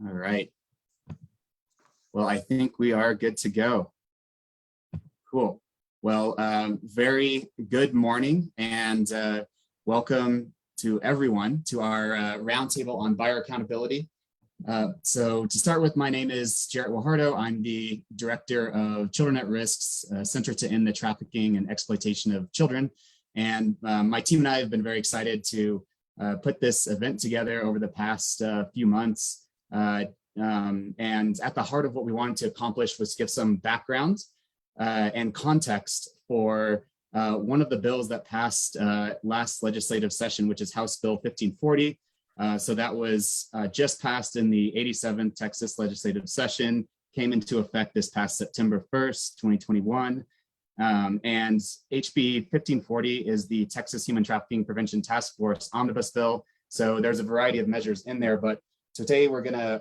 All right. Well, I think we are good to go. Cool. Well, very good morning and welcome to everyone to our roundtable on buyer accountability. So to start with, my name is Jarrett Guajardo. I'm the Director of Children at Risk's Center to End the Trafficking and Exploitation of Children. And my team and I have been very excited to put this event together over the past few months. And at the heart of what we wanted to accomplish was give some background and context for one of the bills that passed last legislative session, which is House Bill 1540. So that was just passed in the 87th Texas legislative session, came into effect this past September 1st, 2021. And HB 1540 is the Texas Human Trafficking Prevention Task Force Omnibus Bill. So there's a variety of measures in there, but today we're gonna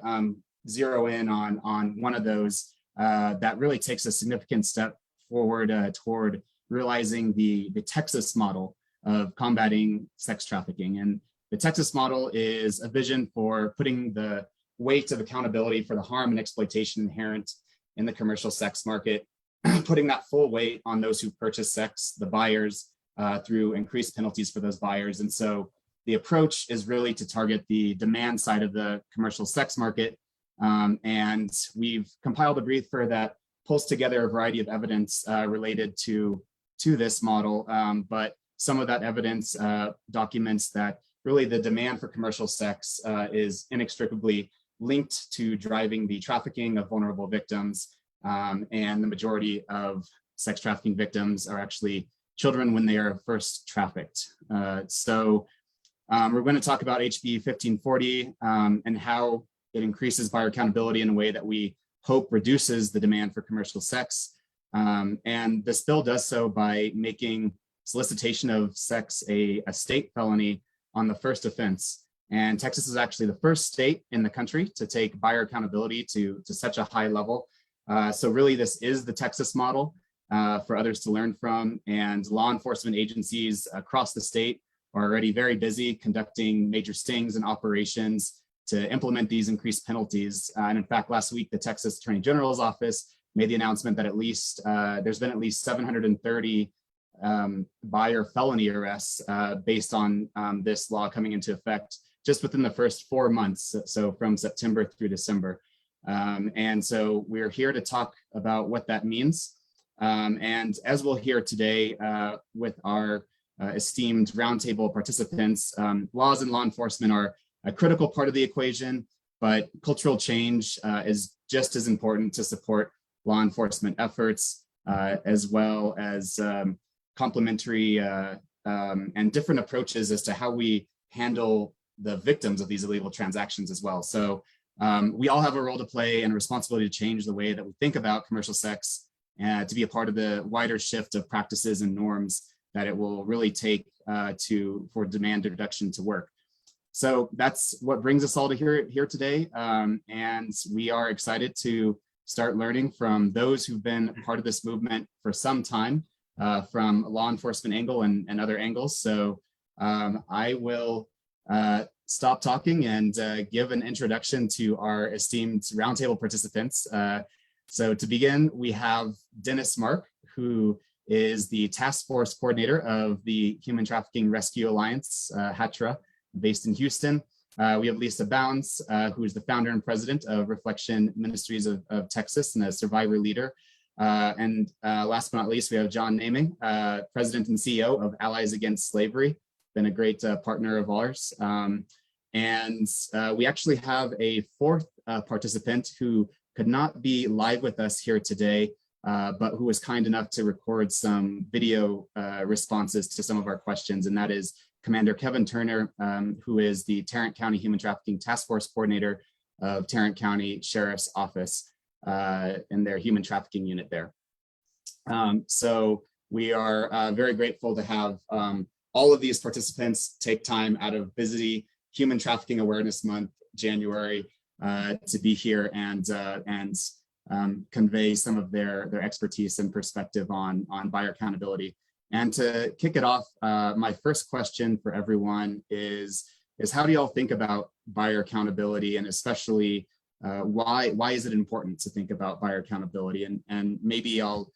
zero in on one of those that really takes a significant step forward toward realizing the Texas model of combating sex trafficking. And the Texas model is a vision for putting the weight of accountability for the harm and exploitation inherent in the commercial sex market, putting that full weight on those who purchase sex, the buyers, through increased penalties for those buyers. And so the approach is really to target the demand side of the commercial sex market. And we've compiled a briefer that pulls together a variety of evidence related to this model. But some of that evidence documents that really the demand for commercial sex is inextricably linked to driving the trafficking of vulnerable victims. And the majority of sex trafficking victims are actually children when they are first trafficked. So we're going to talk about HB 1540 and how it increases buyer accountability in a way that we hope reduces the demand for commercial sex. And this bill does so by making solicitation of sex a state felony on the first offense. And Texas is actually the first state in the country to take buyer accountability to such a high level. So really this is the Texas model for others to learn from, and law enforcement agencies across the state are already very busy conducting major stings and operations to implement these increased penalties. And in fact, last week, the Texas Attorney General's office made the announcement that at least there's been at least 730 buyer felony arrests based on this law coming into effect just within the first 4 months, so from September through December. And so we're here to talk about what that means. And as we'll hear today with our esteemed roundtable participants, laws and law enforcement are a critical part of the equation, but cultural change is just as important to support law enforcement efforts, as well as complementary and different approaches as to how we handle the victims of these illegal transactions as well. So we all have a role to play and a responsibility to change the way that we think about commercial sex to be a part of the wider shift of practices and norms that it will really take for demand reduction to work. So that's what brings us all to here today. And we are excited to start learning from those who've been part of this movement for some time, from a law enforcement angle and other angles. So I will stop talking and give an introduction to our esteemed roundtable participants. So to begin, we have Dennis Mark, who is the task force coordinator of the Human Trafficking Rescue Alliance, HATRA, based in Houston. We have Lisa Bownds, who is the founder and president of Reflection Ministries of Texas and a survivor leader. And last but not least, we have John Nehme, president and CEO of Allies Against Slavery, been a great partner of ours. And we actually have a fourth participant who could not be live with us here today, but who was kind enough to record some video responses to some of our questions, and that is Commander Kevin Turner, who is the Tarrant County Human Trafficking Task Force Coordinator of Tarrant County Sheriff's Office in their human trafficking unit there. So we are very grateful to have all of these participants take time out of busy Human Trafficking Awareness Month, January, to be here and convey some of their expertise and perspective on buyer accountability. And to kick it off, my first question for everyone is how do y'all think about buyer accountability, and especially why is it important to think about buyer accountability? And maybe I'll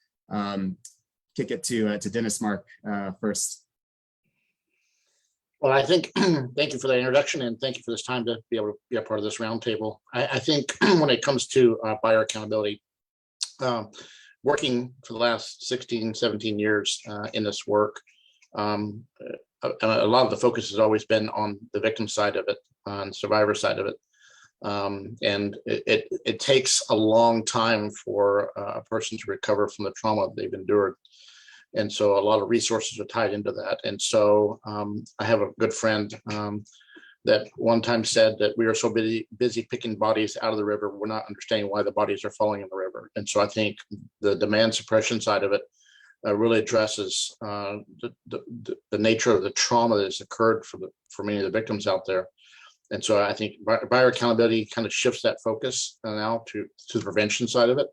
kick it to Dennis Mark first. Well, I think, thank you for that introduction, and thank you for this time to be able to be a part of this roundtable. I think when it comes to buyer accountability, working for the last 16, 17 years in this work, a lot of the focus has always been on the victim side of it, on the survivor side of it. And it takes a long time for a person to recover from the trauma they've endured. And so a lot of resources are tied into that. And so I have a good friend that one time said that we are so busy picking bodies out of the river, we're not understanding why the bodies are falling in the river. And so I think the demand suppression side of it really addresses the nature of the trauma that has occurred for many of the victims out there. And so I think buyer accountability kind of shifts that focus now to the prevention side of it.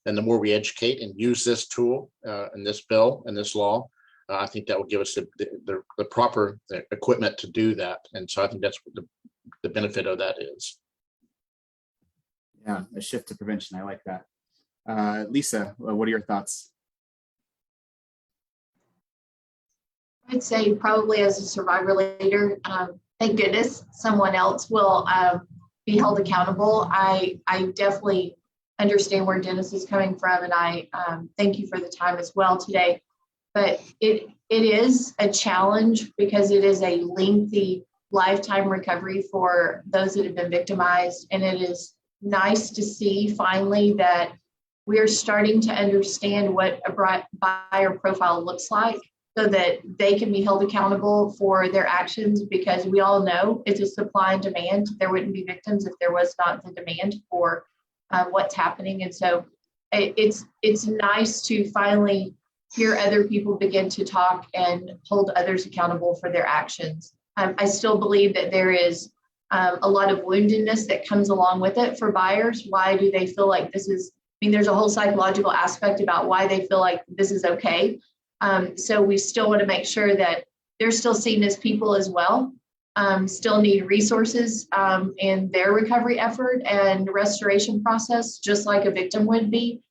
And the more we educate and use this tool and this bill and this law, I think that will give us the proper equipment to do that. And so I think that's what the benefit of that is. Yeah, a shift to prevention. I like that. Lisa, what are your thoughts? I'd say probably as a survivor leader, thank goodness someone else will be held accountable. I definitely understand where Dennis is coming from, and I thank you for the time as well today. But it is a challenge because it is a lengthy lifetime recovery for those that have been victimized, and it is nice to see finally that we are starting to understand what a buyer profile looks like, so that they can be held accountable for their actions, because we all know it's a supply and demand. There wouldn't be victims if there was not the demand for what's happening. And so it's nice to finally hear other people begin to talk and hold others accountable for their actions. I still believe that there is a lot of woundedness that comes along with it for buyers. Why do they feel like this is, there's a whole psychological aspect about why they feel like this is okay. So we still want to make sure that they're still seen as people as well, still need resources in their recovery effort and restoration process, just like a victim would be,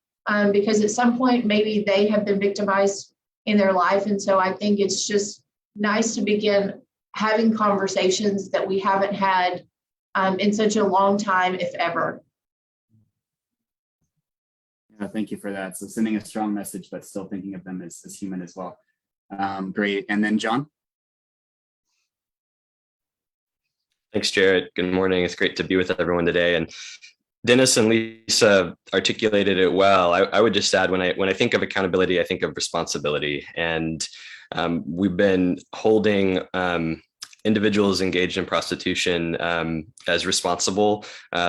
because at some point, maybe they have been victimized in their life. And so I think it's just nice to begin having conversations that we haven't had in such a long time, if ever. Yeah, thank you for that. So sending a strong message, but still thinking of them as human as well. Great. And then John? Thanks, Jared. Good morning. It's great to be with everyone today. And Dennis and Lisa articulated it well. I would just add, when I think of accountability, I think of responsibility. And we've been holding individuals engaged in prostitution as responsible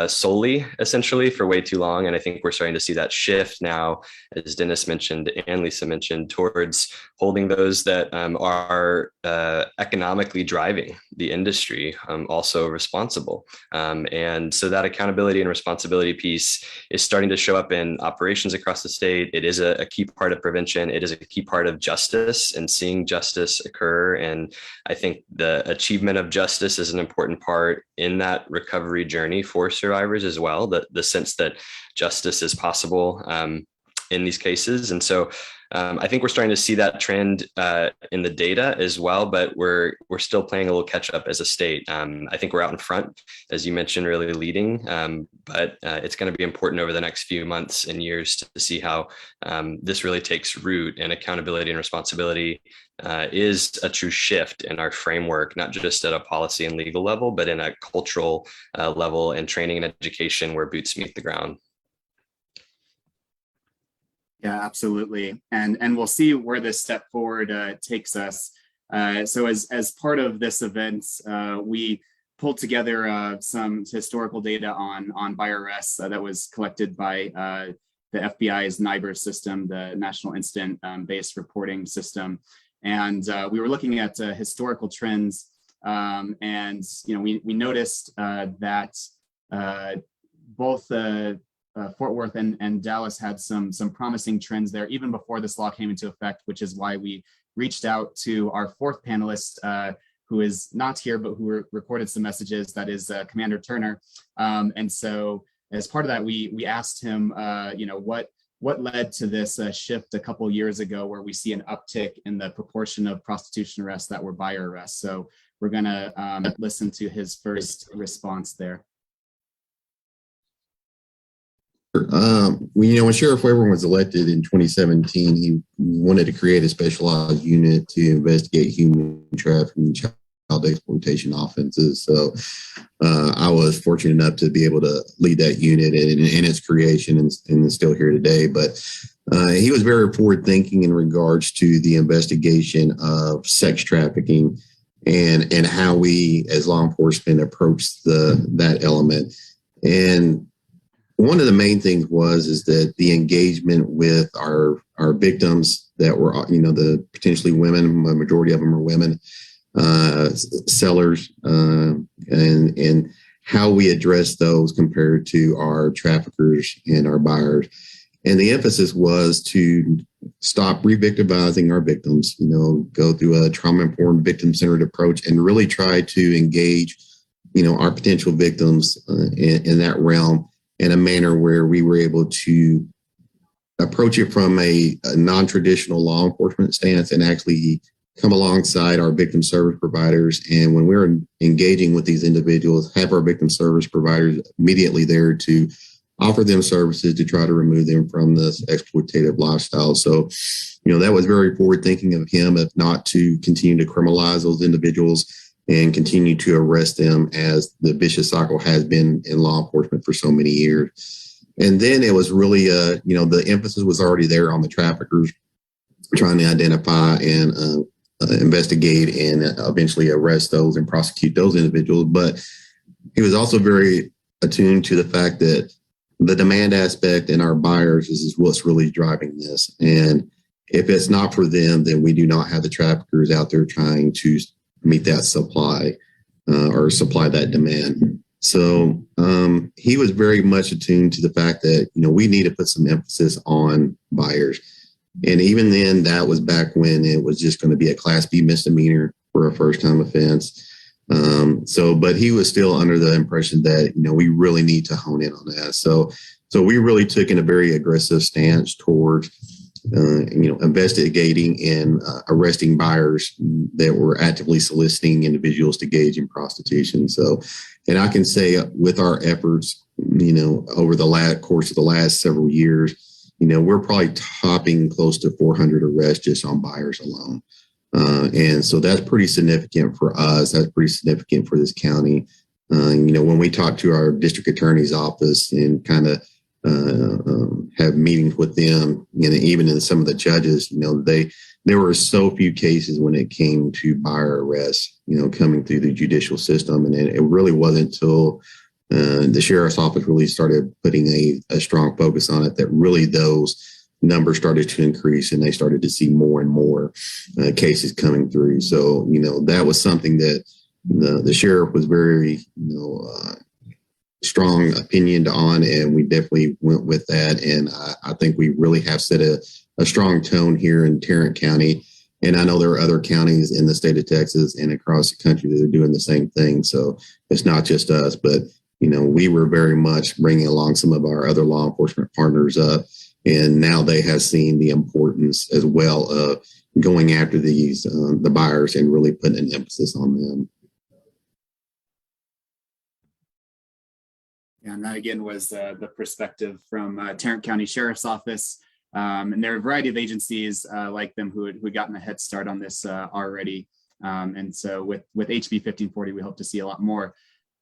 solely, essentially, for way too long. And I think we're starting to see that shift now, as Dennis mentioned and Lisa mentioned, towards holding those that are economically driving the industry also responsible. And so that accountability and responsibility piece is starting to show up in operations across the state. It is a key part of prevention. It is a key part of justice and seeing justice occur. And I think the achievement of justice is an important part in that recovery journey for survivors as well, the sense that justice is possible in these cases. And so I think we're starting to see that trend in the data as well, but we're still playing a little catch up as a state. I think we're out in front, as you mentioned, really leading, but it's going to be important over the next few months and years to see how this really takes root. And accountability and responsibility is a true shift in our framework, not just at a policy and legal level, but in a cultural level and training and education where boots meet the ground. Yeah, absolutely. And we'll see where this step forward takes us. So as part of this event, we pulled together some historical data on buyer arrests that was collected by the FBI's NIBR system, the National Incident Based Reporting System. And we were looking at historical trends, and we noticed that both Fort Worth and Dallas had some promising trends there even before this law came into effect, which is why we reached out to our fourth panelist, who is not here, but who recorded some messages, that is Commander Turner. And so as part of that, we asked him, what led to this shift a couple years ago where we see an uptick in the proportion of prostitution arrests that were buyer arrests. So we're going to listen to his first response there. When Sheriff Weber was elected in 2017, he wanted to create a specialized unit to investigate human trafficking, child exploitation offenses. So I was fortunate enough to be able to lead that unit in its creation and is still here today. But he was very forward thinking in regards to the investigation of sex trafficking and how we as law enforcement approach that element. And one of the main things is that the engagement with our victims that were, the potentially women, a majority of them are women, sellers, and how we address those compared to our traffickers and our buyers. And the emphasis was to stop re-victimizing our victims, go through a trauma-informed, victim-centered approach and really try to engage, our potential victims in that realm in a manner where we were able to approach it from a non-traditional law enforcement stance and actually come alongside our victim service providers. And when we're engaging with these individuals, have our victim service providers immediately there to offer them services to try to remove them from this exploitative lifestyle. So, that was very forward thinking of him, if not to continue to criminalize those individuals and continue to arrest them as the vicious cycle has been in law enforcement for so many years. And then it was really, the emphasis was already there on the traffickers, trying to identify and investigate and eventually arrest those and prosecute those individuals. But he was also very attuned to the fact that the demand aspect in our buyers is what's really driving this. And if it's not for them, then we do not have the traffickers out there trying to meet that supply or supply that demand. So he was very much attuned to the fact that, we need to put some emphasis on buyers. And even then, that was back when it was just going to be a Class B misdemeanor for a first-time offense. But he was still under the impression that, we really need to hone in on that. So we really took in a very aggressive stance towards investigating and arresting buyers that were actively soliciting individuals to engage in prostitution. So, and I can say with our efforts, over the course of the last several years, we're probably topping close to 400 arrests just on buyers alone. And so that's pretty significant for us. That's pretty significant for this county. When we talk to our district attorney's office and kind of have meetings with them, and even in some of the judges, there were so few cases when it came to buyer arrests, coming through the judicial system. And it really wasn't until the sheriff's office really started putting a strong focus on it that really those numbers started to increase and they started to see more and more cases coming through. So, that was something that the sheriff was very, strong opinion on, and we definitely went with that. And I think we really have set a strong tone here in Tarrant County. And I know there are other counties in the state of Texas and across the country that are doing the same thing. So it's not just us, but, we were very much bringing along some of our other law enforcement partners up. And now they have seen the importance as well of going after the buyers and really putting an emphasis on them. And that again was the perspective from Tarrant County Sheriff's Office. And there are a variety of agencies like them who had gotten a head start on this already. And so with HB 1540, we hope to see a lot more.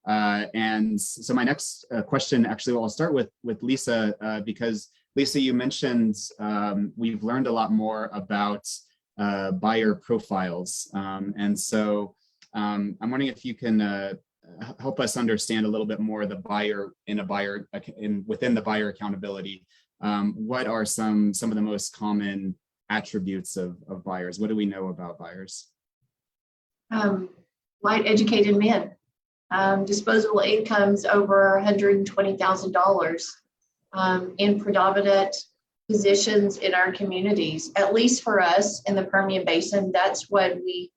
And so my next question, actually, I'll start with Lisa, because Lisa, you mentioned we've learned a lot more about buyer profiles. And so I'm wondering if you can help us understand a little bit more the buyer within the buyer accountability. What are some of the most common attributes of buyers? What do we know about buyers? White educated men, disposable incomes over $120,000, in predominant positions in our communities. At least for us in the Permian Basin, that's what we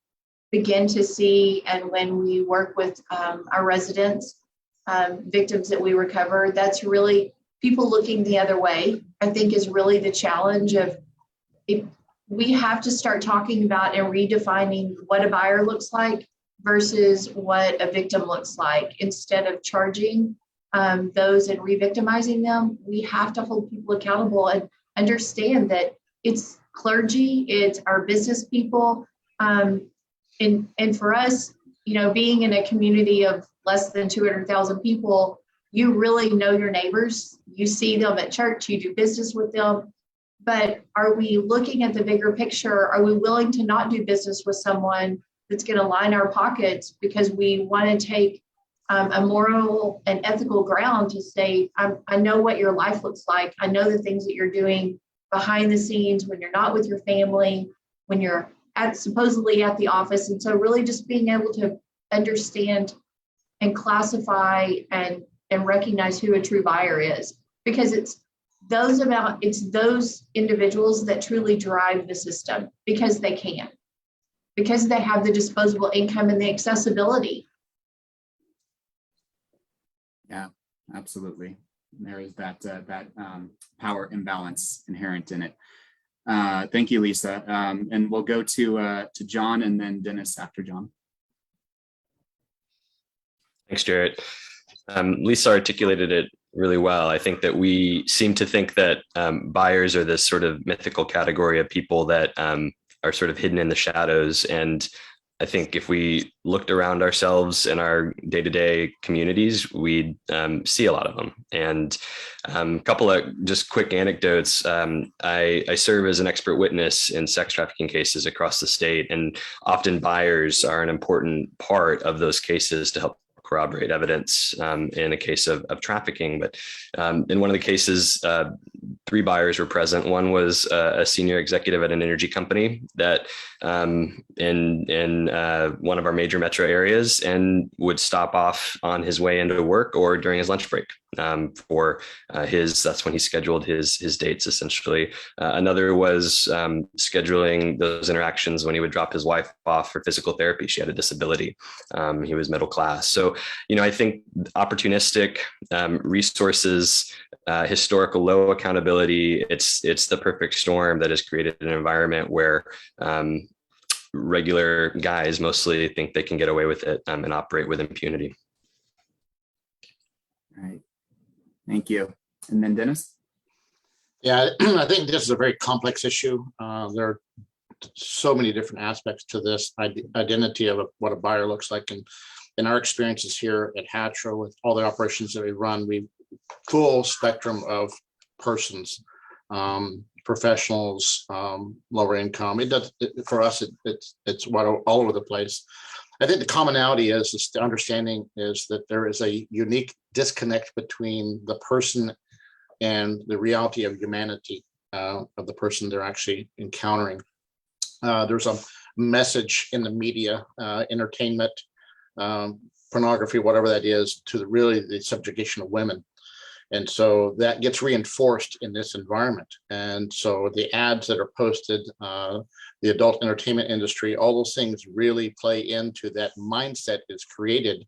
begin to see. And when we work with our residents, victims that we recover. That's really people looking the other way, I think, is really the challenge of if we have to start talking about and redefining what a buyer looks like versus what a victim looks like. Instead of charging those and re-victimizing them, we have to hold people accountable and understand that it's clergy, it's our business people. And for us, being in a community of less than 200,000 people, you really know your neighbors. You see them at church, you do business with them. But are we looking at the bigger picture? Are we willing to not do business with someone that's going to line our pockets because we want to take a moral and ethical ground to say, I know what your life looks like. I know the things that you're doing behind the scenes when you're not with your family, when you're supposedly at the office. And so really just being able to understand and classify and recognize who a true buyer is, because it's those individuals that truly drive the system because they can, because they have the disposable income and the accessibility. Yeah, absolutely. There is that power imbalance inherent in it. Thank you, Lisa. And we'll go to John and then Dennis after John. Thanks, Jarrett. Lisa articulated it really well. I think that we seem to think that buyers are this sort of mythical category of people that are sort of hidden in the shadows. And I think if we looked around ourselves in our day-to-day communities, we'd see a lot of them. And a couple of just quick anecdotes. I serve as an expert witness in sex trafficking cases across the state, and often buyers are an important part of those cases to help corroborate evidence in a case of trafficking. But in one of the cases, 3 buyers were present. One was a senior executive at an energy company that in one of our major metro areas, and would stop off on his way into work or during his lunch break for that's when he scheduled his dates, essentially. Another was scheduling those interactions when he would drop his wife off for physical therapy. She had a disability. He was middle class. So, I think opportunistic resources, historical low accountability, it's the perfect storm that has created an environment where regular guys mostly think they can get away with it and operate with impunity. All right. Thank you. And then Dennis? Yeah, I think this is a very complex issue. There are so many different aspects to this identity of what a buyer looks like. And in our experiences here at Hatcher, with all the operations that we run, we full spectrum of persons, professionals, lower income. For us, it's all over the place. I think the commonality is the understanding is that there is a unique disconnect between the person and the reality of humanity of the person they're actually encountering. There's a message in the media, entertainment, pornography, whatever that is, to the subjugation of women. And so that gets reinforced in this environment. And so the ads that are posted, the adult entertainment industry, all those things really play into that mindset is created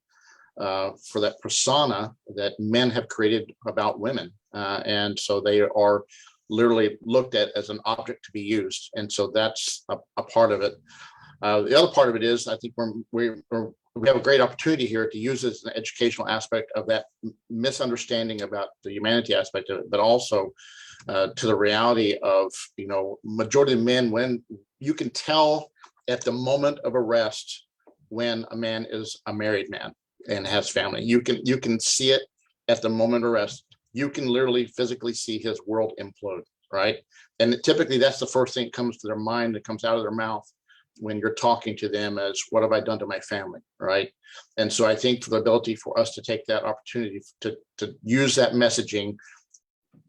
for that persona that men have created about women. And so they are literally looked at as an object to be used. And so that's a part of it. The other part of it is, I think we have a great opportunity here to use this as an educational aspect of that misunderstanding about the humanity aspect of it, but also to the reality of, majority of men, when you can tell at the moment of arrest when a man is a married man and has family. You can see it at the moment of arrest. You can literally physically see his world implode, right? And typically that's the first thing that comes to their mind, that comes out of their mouth when you're talking to them, as what have I done to my family, right? And so I think for the ability for us to take that opportunity to use that messaging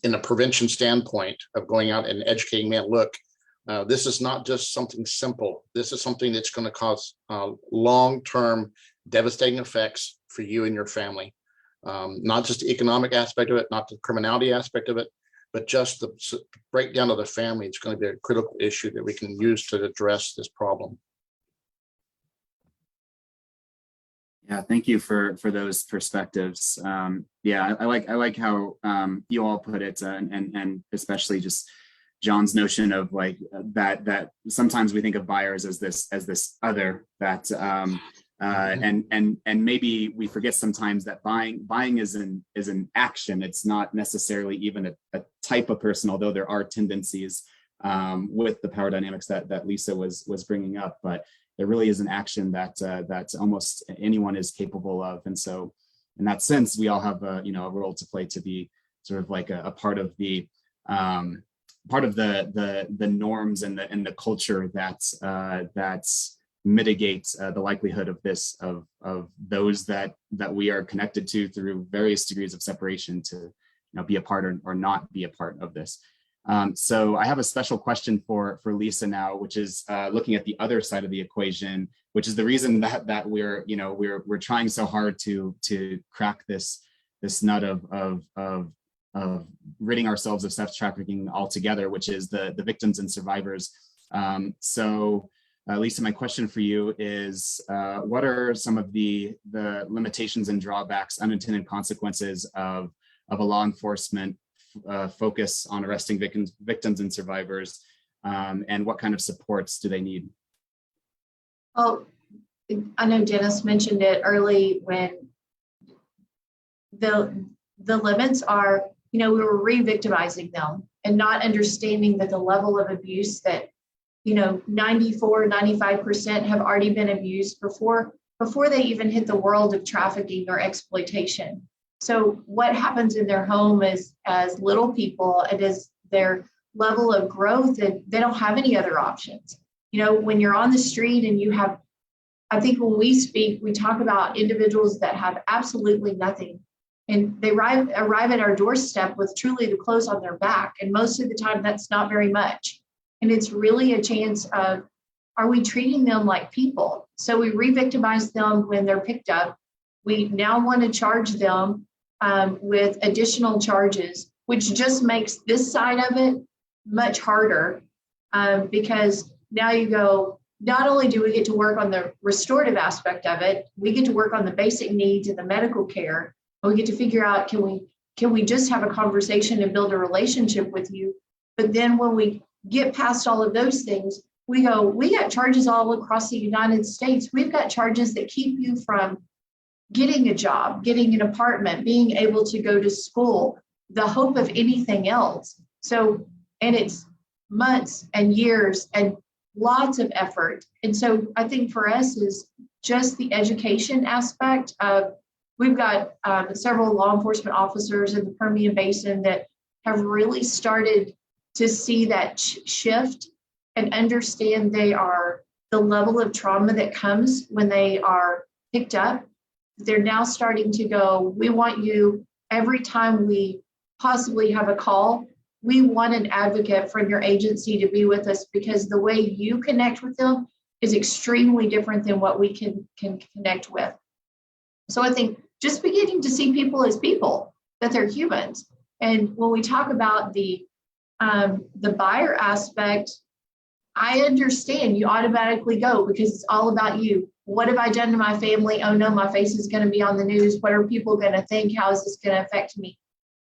in a prevention standpoint of going out and educating men, look, this is not just something simple. This is something that's going to cause long-term devastating effects for you and your family. Not just the economic aspect of it, not the criminality aspect of it, but just the breakdown of the family. It's going to be a critical issue that we can use to address this problem. Yeah, thank you for those perspectives. Yeah, I like how you all put it, and especially just John's notion of like that sometimes we think of buyers as this other that and maybe we forget sometimes that buying is an action. It's not necessarily even a type of person, although there are tendencies with the power dynamics that Lisa was bringing up, but there really is an action that almost anyone is capable of. And so in that sense, we all have a role to play to be sort of like a part of the norms and the culture that mitigates the likelihood of those that we are connected to through various degrees of separation to be a part or not be a part of this. So I have a special question for Lisa now, which is looking at the other side of the equation, which is the reason that we're trying so hard to crack this nut of ridding ourselves of sex trafficking altogether, which is the victims and survivors. So Lisa, my question for you is, what are some of the limitations and drawbacks, unintended consequences of a law enforcement focus on arresting victims and survivors, and what kind of supports do they need? Well, I know Dennis mentioned it early when the limits are, we were re-victimizing them and not understanding that the level of abuse that 94-95% have already been abused before they even hit the world of trafficking or exploitation. So what happens in their home is, as little people, it is their level of growth, and they don't have any other options. When you're on the street and you have, I think when we speak, we talk about individuals that have absolutely nothing, and they arrive at our doorstep with truly the clothes on their back. And most of the time that's not very much. And it's really a chance of, are we treating them like people? So we re-victimize them when they're picked up. We now want to charge them with additional charges, which just makes this side of it much harder, because now you go, not only do we get to work on the restorative aspect of it, we get to work on the basic needs and the medical care, and we get to figure out, can we just have a conversation and build a relationship with you? But then when we get past all of those things, we go, we got charges all across the United States. We've got charges that keep you from getting a job, getting an apartment, being able to go to school, the hope of anything else. So, and it's months and years and lots of effort. And so I think for us is just the education aspect of, we've got several law enforcement officers in the Permian Basin that have really started to see that shift and understand the level of trauma that comes when they are picked up. They're now starting to go, we want you, every time we possibly have a call, we want an advocate from your agency to be with us, because the way you connect with them is extremely different than what we can connect with. So I think just beginning to see people as people, that they're humans. And when we talk about the buyer aspect, I understand you automatically go because it's all about you. What have I done to my family? Oh no, my face is going to be on the news. What are people going to think? How is this going to affect me?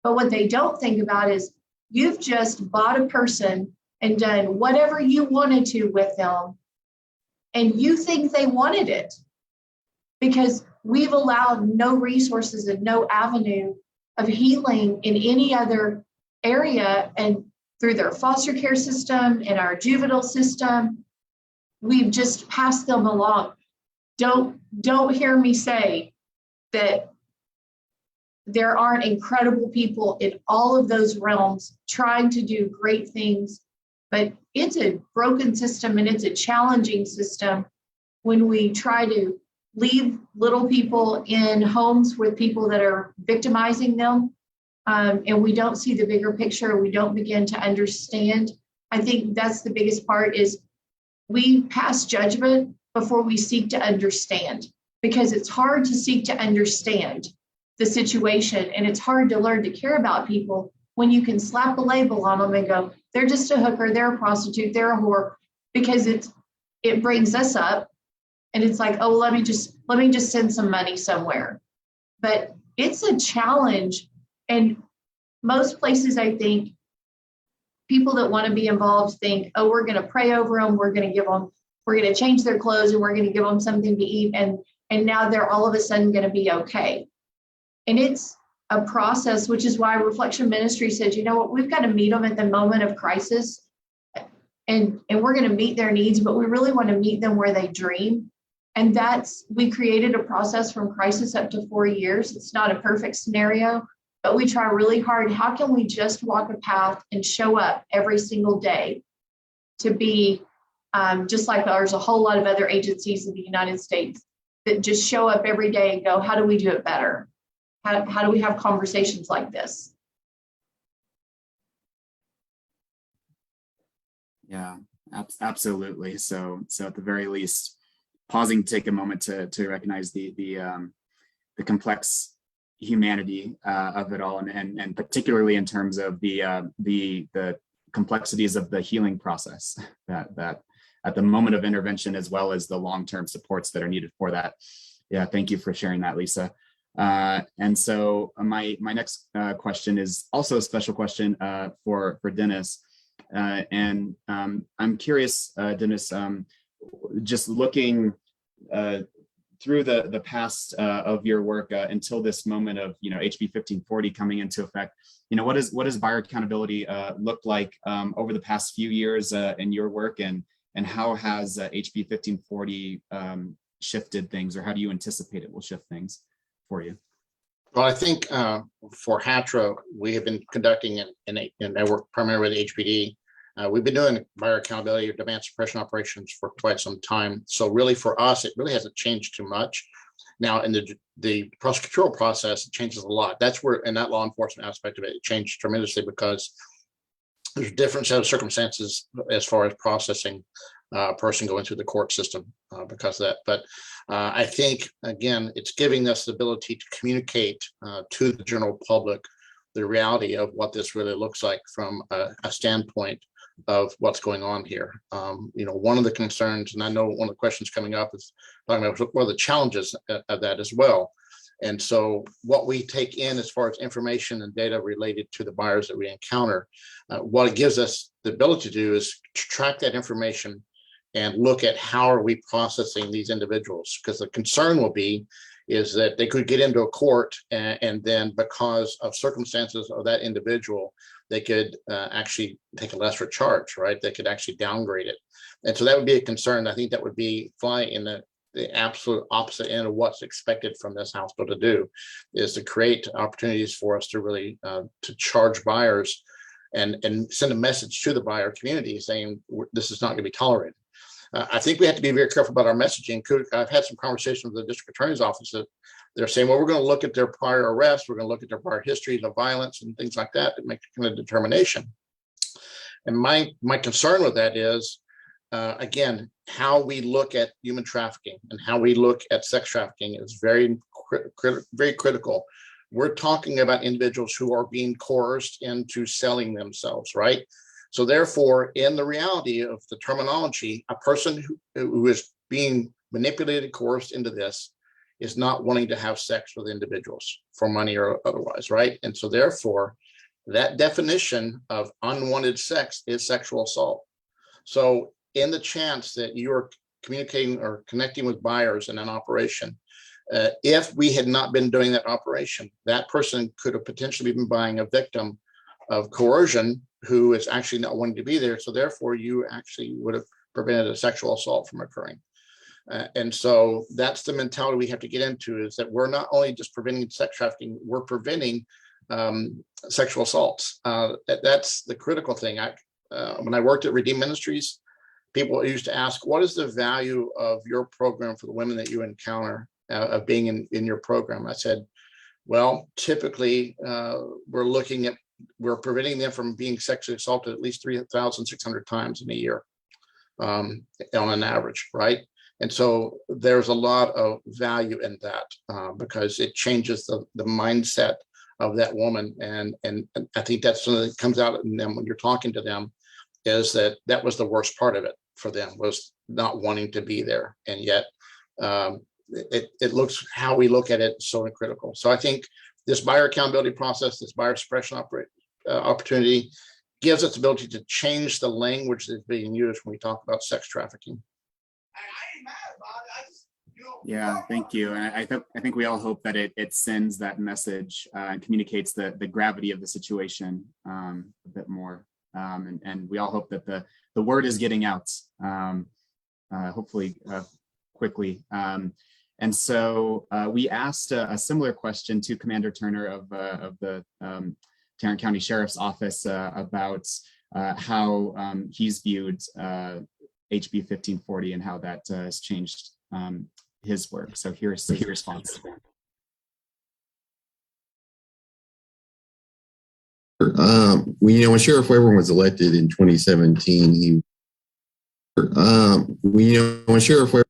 But what they don't think about is you've just bought a person and done whatever you wanted to with them, and you think they wanted it, because we've allowed no resources and no avenue of healing in any other area. And through their foster care system and our juvenile system, we've just passed them along. Don't hear me say that there aren't incredible people in all of those realms trying to do great things, but it's a broken system and it's a challenging system when we try to leave little people in homes with people that are victimizing them, and we don't see the bigger picture. We don't begin to understand. I think that's the biggest part, is we pass judgment before we seek to understand, because it's hard to seek to understand the situation, and it's hard to learn to care about people when you can slap a label on them and go, they're just a hooker, they're a prostitute, they're a whore, because it brings us up And it's like, oh, let me just send some money somewhere. But it's a challenge. And most places, I think, people that want to be involved think, oh, we're going to pray over them, we're going to change their clothes, and we're going to give them something to eat, and now they're all of a sudden going to be okay. And it's a process, which is why Reflection Ministry says, you know what, we've got to meet them at the moment of crisis, and we're going to meet their needs, but we really want to meet them where they dream. And we created a process from crisis up to 4 years. It's not a perfect scenario, but we try really hard. How can we just walk a path and show up every single day to be just like there's a whole lot of other agencies in the United States that just show up every day and go, how do we do it better? How do we have conversations like this? Yeah, absolutely. So at the very least, pausing to take a moment to recognize the complex humanity of it all, and particularly in terms of the complexities of the healing process that at the moment of intervention, as well as the long-term supports that are needed for that. Yeah, thank you for sharing that, Lisa. And so my next question is also a special question for Dennis. And I'm curious, Dennis, just looking through the past of your work until this moment of HB 1540 coming into effect, what does buyer accountability look like over the past few years in your work, and how has HB 1540 shifted things, or how do you anticipate it will shift things for you? Well, I think for HATRA, we have been conducting, and I work primarily with HPD. We've been doing buyer accountability or demand suppression operations for quite some time. So really for us, it really hasn't changed too much. Now in the prosecutorial process, it changes a lot. That's where, in that law enforcement aspect of it, it changed tremendously because there's a different set of circumstances as far as processing a person going through the court system because of that. But I think, again, it's giving us the ability to communicate to the general public the reality of what this really looks like from a standpoint of what's going on here. One of the concerns, and I know one of the questions coming up is talking about what are the challenges of that as well. And so what we take in as far as information and data related to the buyers that we encounter, what it gives us the ability to do is to track that information and look at how are we processing these individuals, because the concern will be is that they could get into a court and then because of circumstances of that individual, they could actually take a lesser charge, right? They could actually downgrade it. And so that would be a concern. I think that would be fly in the absolute opposite end of what's expected from this House bill to do, is to create opportunities for us to really to charge buyers and send a message to the buyer community saying this is not going to be tolerated. I think we have to be very careful about our messaging. I've had some conversations with the district attorney's office that they're saying, well, we're going to look at their prior arrests, we're going to look at their prior history of violence and things like that to make a kind of determination. And my concern with that is, again, how we look at human trafficking and how we look at sex trafficking is very critical. We're talking about individuals who are being coerced into selling themselves, right? So therefore, in the reality of the terminology, a person who is being manipulated, coerced into this is not wanting to have sex with individuals for money or otherwise, right? And so therefore, that definition of unwanted sex is sexual assault. So in the chance that you are communicating or connecting with buyers in an operation, if we had not been doing that operation, that person could have potentially been buying a victim of coercion who is actually not wanting to be there. So therefore, you actually would have prevented a sexual assault from occurring. And so that's the mentality we have to get into, is that we're not only just preventing sex trafficking, we're preventing sexual assaults. That's the critical thing. When I worked at Redeemed Ministries, people used to ask, what is the value of your program for the women that you encounter of being in your program? I said, well, typically we're preventing them from being sexually assaulted at least 3,600 times in a year on an average, right? And so there's a lot of value in that because it changes the mindset of that woman. And I think that's something that comes out in them when you're talking to them, is that was the worst part of it for them, was not wanting to be there. And yet it looks how we look at it is so critical. So I think this buyer accountability process, this buyer suppression opportunity gives us the ability to change the language that's being used when we talk about sex trafficking. Yeah, thank you. And I think we all hope that it sends that message and communicates the gravity of the situation a bit more. And we all hope that the word is getting out, hopefully quickly. And so we asked a similar question to Commander Turner of the Tarrant County Sheriff's Office about how he's viewed HB 1540 and how that has changed his work. So here's the response. When Sheriff Weber was elected in 2017, when Sheriff Weber,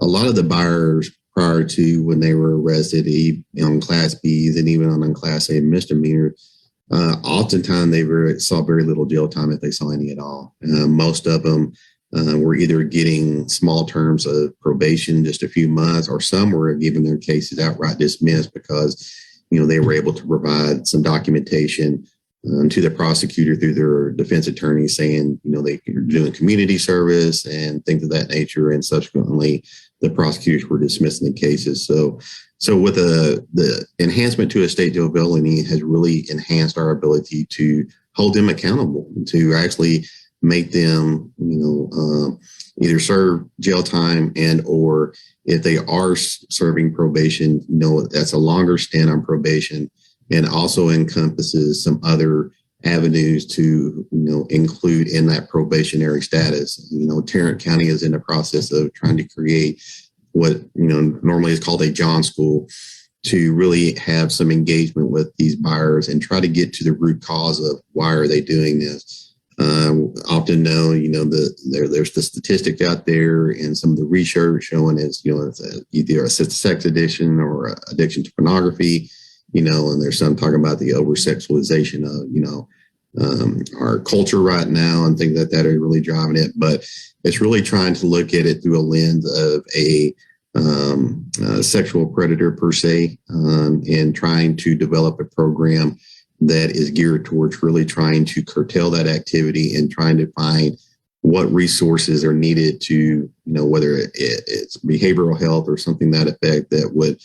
a lot of the buyers prior to when they were arrested on Class Bs and even on Class A misdemeanor, oftentimes they saw very little jail time if they saw any at all. Most of them were either getting small terms of probation, just a few months, or some were given their cases outright dismissed because, they were able to provide some documentation to the prosecutor through their defense attorney saying, they were doing community service and things of that nature. And subsequently, the prosecutors were dismissing the cases. So with the enhancement to a state jail felony has really enhanced our ability to hold them accountable, to actually make them, either serve jail time and or if they are serving probation, that's a longer stint on probation, and also encompasses some other avenues to, include in that probationary status. Tarrant County is in the process of trying to create what, normally is called a John School to really have some engagement with these buyers and try to get to the root cause of why are they doing this. Often know, there's the statistics out there and some of the research showing it's either a sex addiction or addiction to pornography, and there's some talking about the over sexualization of, our culture right now and things like that are really driving it. But it's really trying to look at it through a lens of a sexual predator per se, and trying to develop a program that is geared towards really trying to curtail that activity and trying to find what resources are needed to, whether it's behavioral health or something that effect that would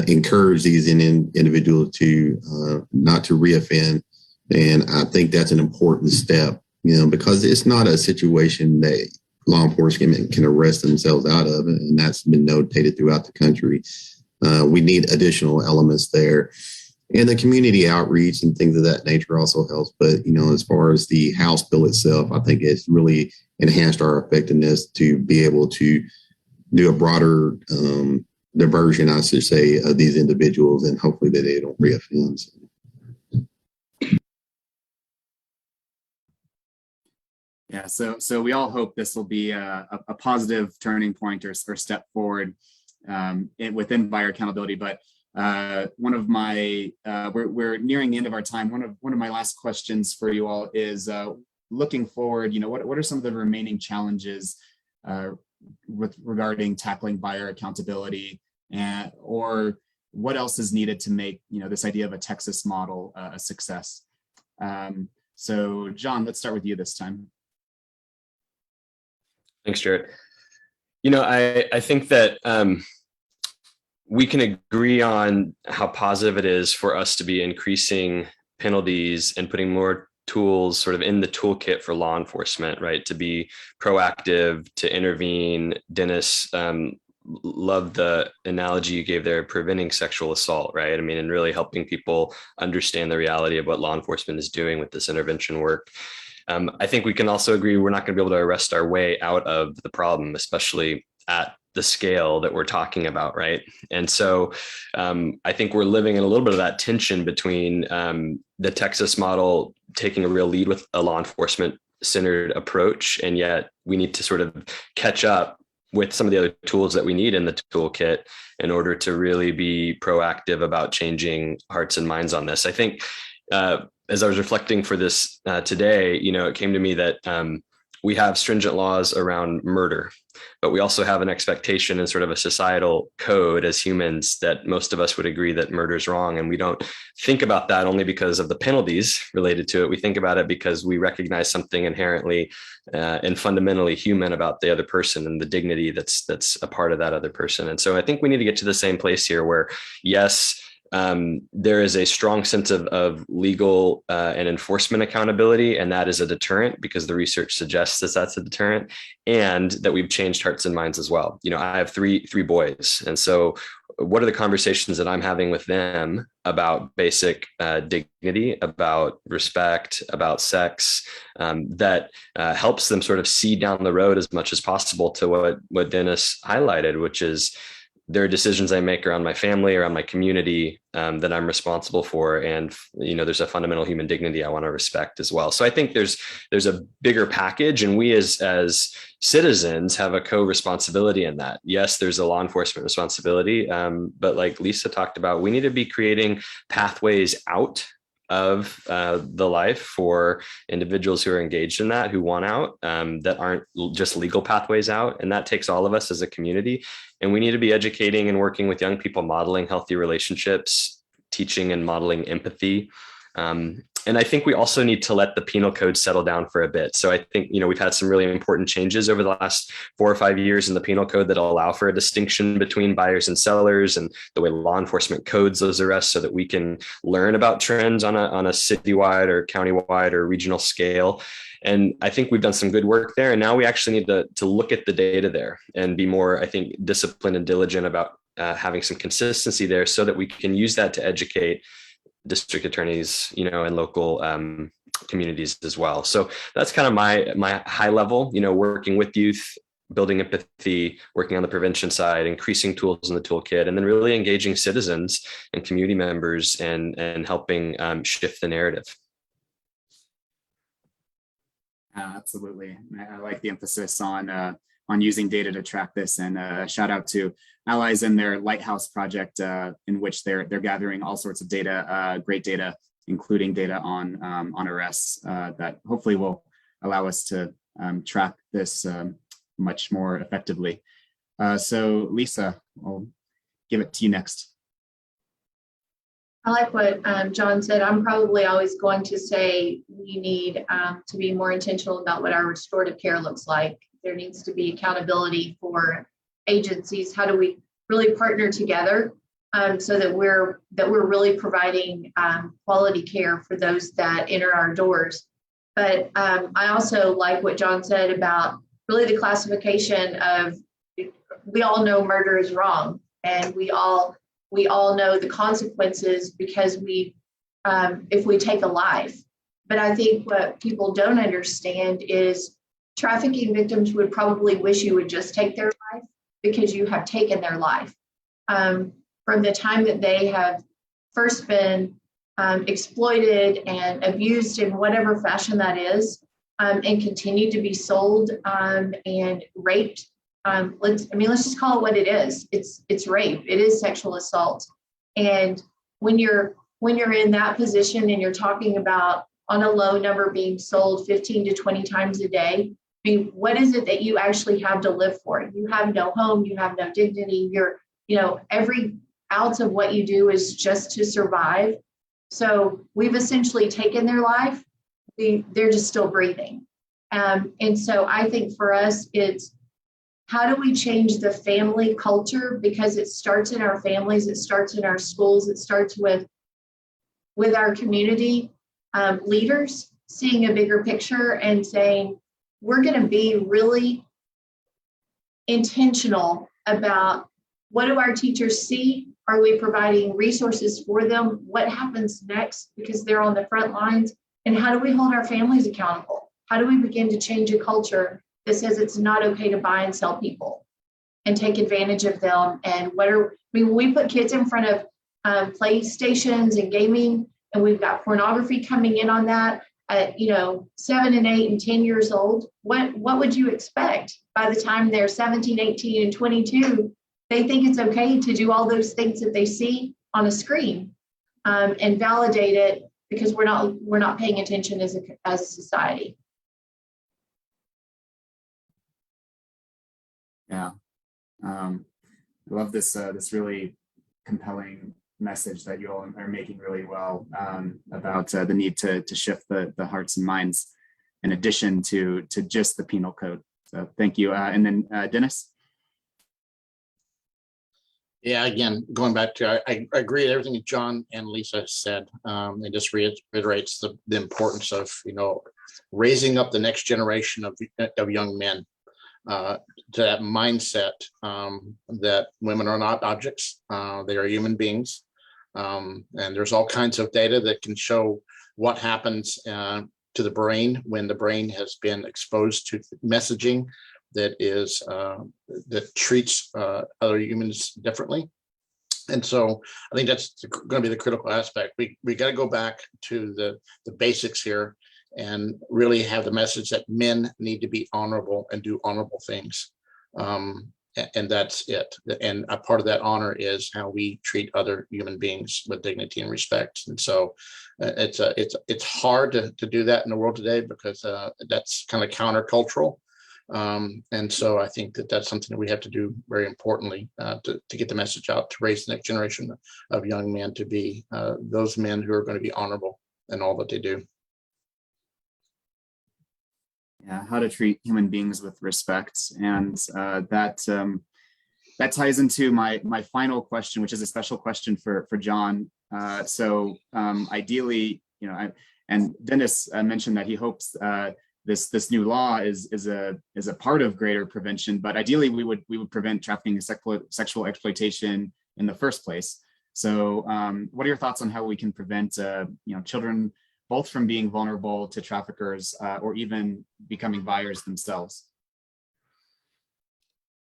encourage these individuals to not to reoffend. And I think that's an important step, because it's not a situation that law enforcement can arrest themselves out of, and that's been notated throughout the country. We need additional elements there. And the community outreach and things of that nature also helps. But, as far as the House bill itself, I think it's really enhanced our effectiveness to be able to do a broader diversion, I should say, of these individuals, and hopefully that they don't reoffend. Yeah, so we all hope this will be a positive turning point or step forward within buyer accountability. But one of my we're nearing the end of our time. One of my last questions for you all is looking forward. What are some of the remaining challenges regarding tackling buyer accountability, or what else is needed to make this idea of a Texas model a success? So John, let's start with you this time. Thanks, Jared. I think that we can agree on how positive it is for us to be increasing penalties and putting more tools sort of in the toolkit for law enforcement, right? To be proactive, to intervene. Dennis, love the analogy you gave there, preventing sexual assault, right? And really helping people understand the reality of what law enforcement is doing with this intervention work. I think we can also agree we're not going to be able to arrest our way out of the problem, especially at the scale that we're talking about, right? And so I think we're living in a little bit of that tension between the Texas model taking a real lead with a law enforcement centered approach, and yet we need to sort of catch up with some of the other tools that we need in the toolkit in order to really be proactive about changing hearts and minds on this. I think as I was reflecting for this today, it came to me that we have stringent laws around murder, but we also have an expectation and sort of a societal code as humans that most of us would agree that murder is wrong. And we don't think about that only because of the penalties related to it. We think about it because we recognize something inherently and fundamentally human about the other person and the dignity that's a part of that other person. And so I think we need to get to the same place here where, yes, there is a strong sense of legal and enforcement accountability, and that is a deterrent because the research suggests that that's a deterrent, and that we've changed hearts and minds as well. You know, I have three boys, and so what are the conversations that I'm having with them about basic dignity, about respect, about sex, that helps them sort of see down the road as much as possible to what Dennis highlighted, which is there are decisions I make around my family, around my community that I'm responsible for. And, you know, there's a fundamental human dignity I want to respect as well. So I think there's a bigger package, and we as citizens have a co-responsibility in that. Yes, there's a law enforcement responsibility, but like Lisa talked about, we need to be creating pathways out of the life for individuals who are engaged in that, who want out, that aren't just legal pathways out. And that takes all of us as a community. And we need to be educating and working with young people, modeling healthy relationships, teaching and modeling empathy. And I think we also need to let the penal code settle down for a bit. So I think, you know, we've had some really important changes over the last 4 or 5 years in the penal code that allow for a distinction between buyers and sellers, and the way law enforcement codes those arrests so that we can learn about trends on a citywide or countywide or regional scale. And I think we've done some good work there. And now we actually need to look at the data there and be more, I think, disciplined and diligent about having some consistency there so that we can use that to educate district attorneys, you know, and local communities as well. So that's kind of my high level, you know, working with youth, building empathy, working on the prevention side, increasing tools in the toolkit, and then really engaging citizens and community members and helping shift the narrative. Absolutely. I like the emphasis on using data to track this, and shout out to Allies and their Lighthouse project, in which they're gathering all sorts of data, great data, including data on arrests that hopefully will allow us to track this much more effectively. So Lisa, I'll give it to you next. I like what John said. I'm probably always going to say we need to be more intentional about what our restorative care looks like. There needs to be accountability for agencies. How do we really partner together so that we're really providing quality care for those that enter our doors? But I also like what John said about really the classification of, we all know murder is wrong, and we all know the consequences because if we take a life. But I think what people don't understand is trafficking victims would probably wish you would just take their life because you have taken their life. From the time that they have first been exploited and abused in whatever fashion that is, and continue to be sold and raped. Let's just call it what it is. It's rape. It is sexual assault. And when you're in that position and you're talking about on a low number being sold 15 to 20 times a day, I mean, what is it that you actually have to live for? You have no home, you have no dignity. Every ounce of what you do is just to survive. So we've essentially taken their life. They're just still breathing. And so I think for us, it's how do we change the family culture? Because it starts in our families, it starts in our schools, it starts with our community leaders seeing a bigger picture and saying, we're going to be really intentional about what do our teachers see? Are we providing resources for them? What happens next? Because they're on the front lines. And how do we hold our families accountable? How do we begin to change a culture that says it's not okay to buy and sell people and take advantage of them? And when we put kids in front of PlayStations and gaming, and we've got pornography coming in on that at 7 and 8 and 10 years old, what would you expect by the time they're 17, 18, and 22? They think it's okay to do all those things that they see on a screen and validate it because we're not paying attention as a society. Yeah. I love this this really compelling message that you all are making really well about the need to shift the hearts and minds in addition to just the penal code. So thank you. And then Dennis. Yeah, again, going back to, I agree with everything John and Lisa said. It just reiterates the importance of, raising up the next generation of young men to that mindset that women are not objects, they are human beings. And there's all kinds of data that can show what happens to the brain when the brain has been exposed to messaging that treats other humans differently. And so I think that's going to be the critical aspect. We got to go back to the basics here and really have the message that men need to be honorable and do honorable things. And that's it. And a part of that honor is how we treat other human beings with dignity and respect. And so it's hard to do that in the world today because that's kind of countercultural. And so I think that's something that we have to do very importantly to get the message out, to raise the next generation of young men to be those men who are going to be honorable in all that they do. Yeah, how to treat human beings with respect, and that ties into my final question, which is a special question for John. So ideally, and Dennis mentioned that he hopes this new law is a part of greater prevention, but ideally we would prevent trafficking and sexual exploitation in the first place. So what are your thoughts on how we can prevent children both from being vulnerable to traffickers or even becoming buyers themselves?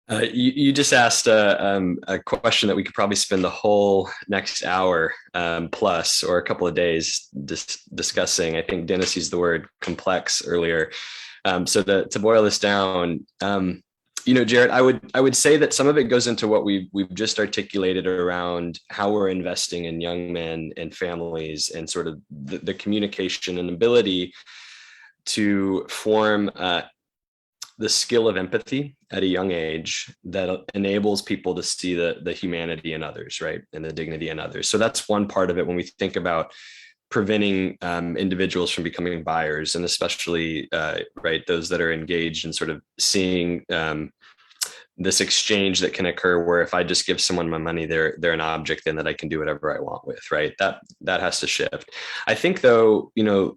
You just asked a question that we could probably spend the whole next hour plus or a couple of days discussing. I think Dennis used the word complex earlier. So to boil this down, Jared, I would say that some of it goes into what we've just articulated around how we're investing in young men and families and sort of the communication and ability to form the skill of empathy at a young age that enables people to see the humanity in others, right? And the dignity in others. So that's one part of it when we think about preventing individuals from becoming buyers, and especially those that are engaged in sort of seeing this exchange that can occur where if I just give someone my money, they're an object and that I can do whatever I want with, right? That has to shift. I think though,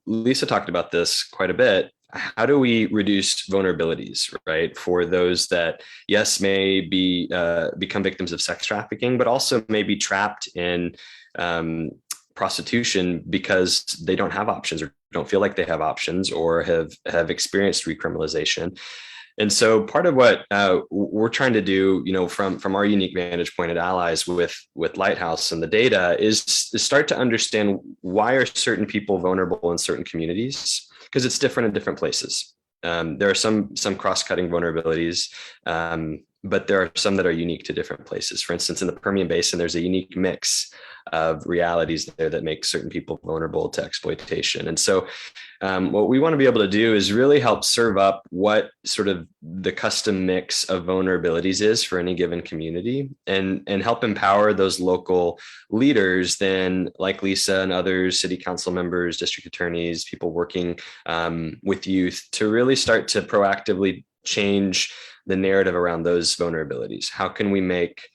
Lisa talked about this quite a bit. How do we reduce vulnerabilities, right? For those that, yes, may be become victims of sex trafficking, but also may be trapped in prostitution because they don't have options or don't feel like they have options or have experienced recriminalization. And so part of what we're trying to do, from our unique vantage point at Allies with Lighthouse and the data is start to understand why are certain people vulnerable in certain communities, because it's different in different places. There are some cross-cutting vulnerabilities, but there are some that are unique to different places. For instance, in the Permian Basin, there's a unique mix of realities there that make certain people vulnerable to exploitation. And so what we want to be able to do is really help serve up what sort of the custom mix of vulnerabilities is for any given community and help empower those local leaders then, like Lisa and others, city council members, district attorneys, people working with youth to really start to proactively change the narrative around those vulnerabilities. How can we make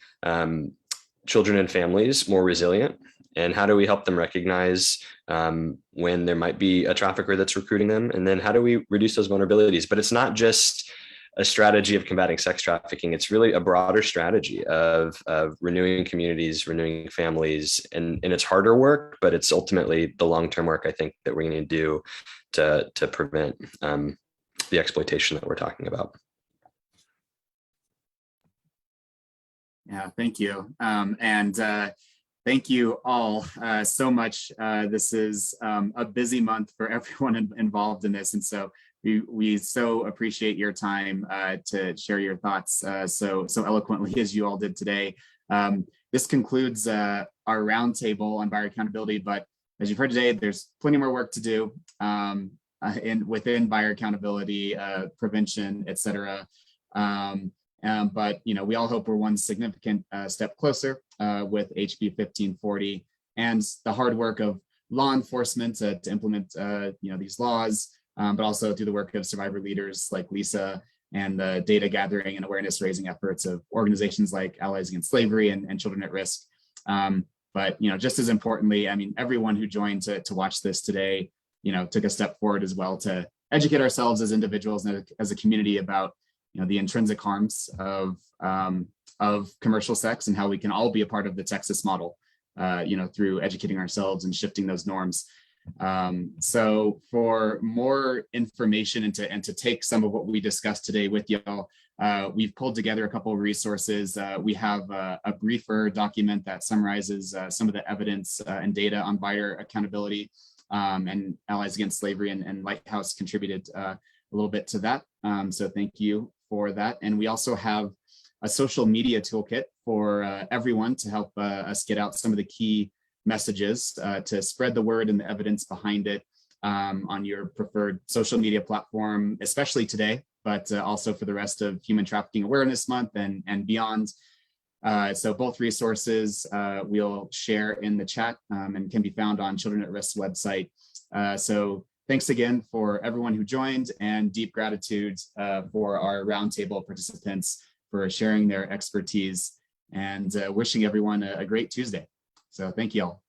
children and families more resilient? And how do we help them recognize when there might be a trafficker that's recruiting them? And then how do we reduce those vulnerabilities? But it's not just a strategy of combating sex trafficking. It's really a broader strategy of renewing communities, renewing families. And it's harder work, but it's ultimately the long-term work I think that we're going to do to prevent the exploitation that we're talking about. Yeah, thank you. Thank you all so much. This is a busy month for everyone involved in this. And so we so appreciate your time to share your thoughts so eloquently as you all did today. This concludes our roundtable on buyer accountability, but as you've heard today, there's plenty more work to do within buyer accountability, prevention, et cetera. But we all hope we're one significant step closer with HB 1540 and the hard work of law enforcement to implement these laws, but also through the work of survivor leaders like Lisa and the data gathering and awareness raising efforts of organizations like Allies Against Slavery and Children at Risk. But just as importantly, I mean, everyone who joined to watch this today, took a step forward as well to educate ourselves as individuals and as a community about the intrinsic harms of commercial sex and how we can all be a part of the Texas model, through educating ourselves and shifting those norms. So for more information and to take some of what we discussed today with y'all, we've pulled together a couple of resources. We have a briefer document that summarizes some of the evidence and data on buyer accountability, and Allies Against Slavery and Lighthouse contributed a little bit to that. So thank you for that. And we also have a social media toolkit for everyone to help us get out some of the key messages to spread the word and the evidence behind it on your preferred social media platform, especially today, but also for the rest of Human Trafficking Awareness Month and beyond. So both resources we'll share in the chat and can be found on Children at Risk's website. So thanks again for everyone who joined, and deep gratitude for our roundtable participants for sharing their expertise, and wishing everyone a great Tuesday. So thank you all.